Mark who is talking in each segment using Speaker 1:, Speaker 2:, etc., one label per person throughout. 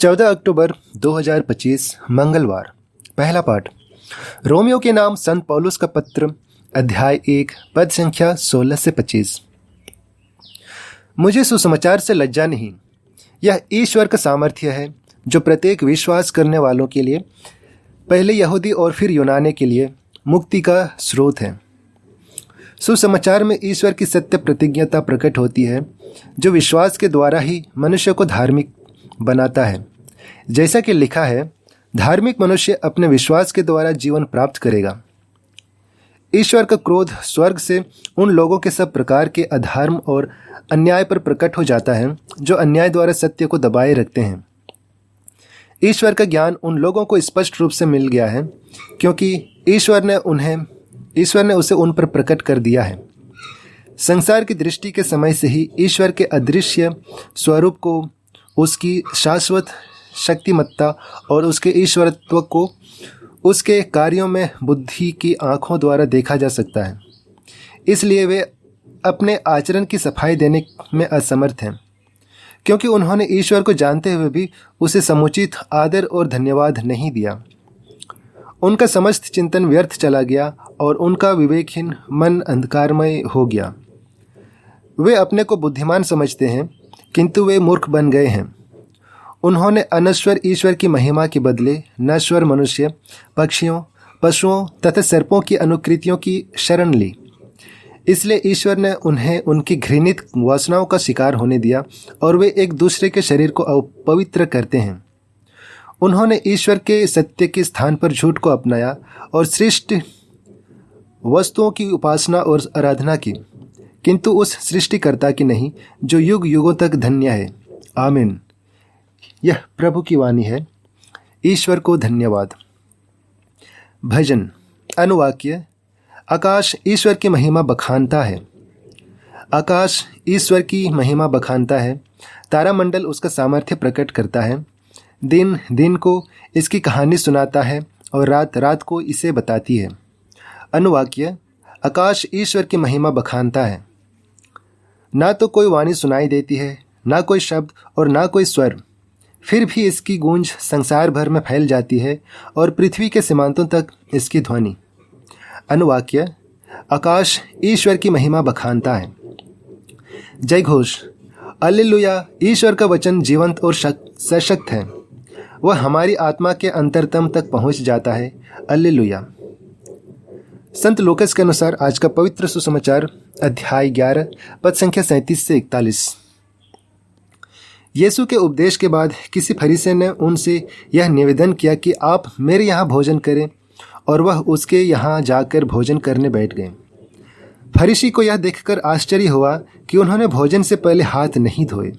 Speaker 1: 14 अक्टूबर 2025 मंगलवार। पहला पाठ रोमियो के नाम संत पौलुस का पत्र, अध्याय 1, पद संख्या 16 से 25। मुझे सुसमाचार से लज्जा नहीं, यह ईश्वर का सामर्थ्य है जो प्रत्येक विश्वास करने वालों के लिए, पहले यहूदी और फिर यूनानी के लिए मुक्ति का स्रोत है। सुसमाचार में ईश्वर की सत्य प्रतिज्ञता प्रकट होती है जो विश्वास के द्वारा ही मनुष्य को धार्मिक बनाता है। जैसा कि लिखा है, धार्मिक मनुष्य अपने विश्वास के द्वारा जीवन प्राप्त करेगा। ईश्वर का क्रोध स्वर्ग से उन लोगों के सब प्रकार के अधर्म और अन्याय पर प्रकट हो जाता है जो अन्याय द्वारा सत्य को दबाए रखते हैं। ईश्वर का ज्ञान उन लोगों को स्पष्ट रूप से मिल गया है क्योंकि ईश्वर ने उसे उन पर प्रकट कर दिया है। संसार की दृष्टि के समय से ही ईश्वर के अदृश्य स्वरूप को, उसकी शाश्वत शक्तिमत्ता और उसके ईश्वरत्व को उसके कार्यों में बुद्धि की आंखों द्वारा देखा जा सकता है। इसलिए वे अपने आचरण की सफाई देने में असमर्थ हैं क्योंकि उन्होंने ईश्वर को जानते हुए भी उसे समुचित आदर और धन्यवाद नहीं दिया। उनका समस्त चिंतन व्यर्थ चला गया और उनका विवेकहीन मन अंधकारमय हो गया। वे अपने को बुद्धिमान समझते हैं किंतु वे मूर्ख बन गए हैं। उन्होंने अनश्वर ईश्वर की महिमा के बदले नश्वर मनुष्य, पक्षियों, पशुओं तथा सर्पों की अनुकृतियों की शरण ली। इसलिए ईश्वर ने उन्हें उनकी घृणित वासनाओं का शिकार होने दिया और वे एक दूसरे के शरीर को अपवित्र करते हैं। उन्होंने ईश्वर के सत्य के स्थान पर झूठ को अपनाया और श्रेष्ठ वस्तुओं की उपासना और आराधना की, किंतु उस सृष्टिकर्ता की नहीं जो युग युगों तक धन्य है। आमीन। यह प्रभु की वाणी है। ईश्वर को धन्यवाद। भजन। अनुवाक्य। आकाश ईश्वर की महिमा बखानता है। आकाश ईश्वर की महिमा बखानता है। तारामंडल उसका सामर्थ्य प्रकट करता है। दिन दिन को इसकी कहानी सुनाता है और रात रात को इसे बताती है। अनुवाक्य। आकाश ईश्वर की महिमा बखानता है। ना तो कोई वाणी सुनाई देती है, ना कोई शब्द और ना कोई स्वर, फिर भी इसकी गूंज संसार भर में फैल जाती है और पृथ्वी के सीमांतों तक इसकी ध्वनि। अनुवाक्य। आकाश ईश्वर की महिमा बखानता है। जय घोष। हालेलुया। ईश्वर का वचन जीवंत और सशक्त है। वह हमारी आत्मा के अंतरतम तक पहुंच जाता है। हालेलुया। संत लूकास के अनुसार आज का पवित्र सुसमाचार, अध्याय 11, पद संख्या 37 से 41। यीशु के उपदेश के बाद किसी फरीसी ने उनसे यह निवेदन किया कि आप मेरे यहाँ भोजन करें, और वह उसके यहाँ जाकर भोजन करने बैठ गए। फरीसी को यह देखकर आश्चर्य हुआ कि उन्होंने भोजन से पहले हाथ नहीं धोए।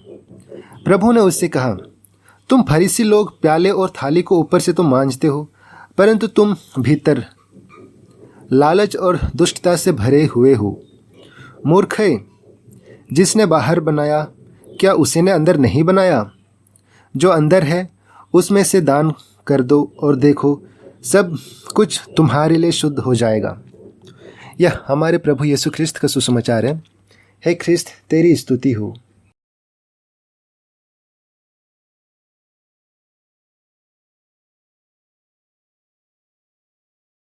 Speaker 1: प्रभु ने उससे कहा, तुम फरीसी लोग प्याले और थाली को ऊपर से तो मांजते हो, परंतु तुम भीतर लालच और दुष्टता से भरे हुए हो। मूर्खे, जिसने बाहर बनाया, क्या उसी ने अंदर नहीं बनाया? जो अंदर है उसमें से दान कर दो और देखो, सब कुछ तुम्हारे लिए शुद्ध हो जाएगा। यह हमारे प्रभु यीशु ख्रिस्त का सुसमाचार है। हे ख्रिस्त, तेरी स्तुति हो।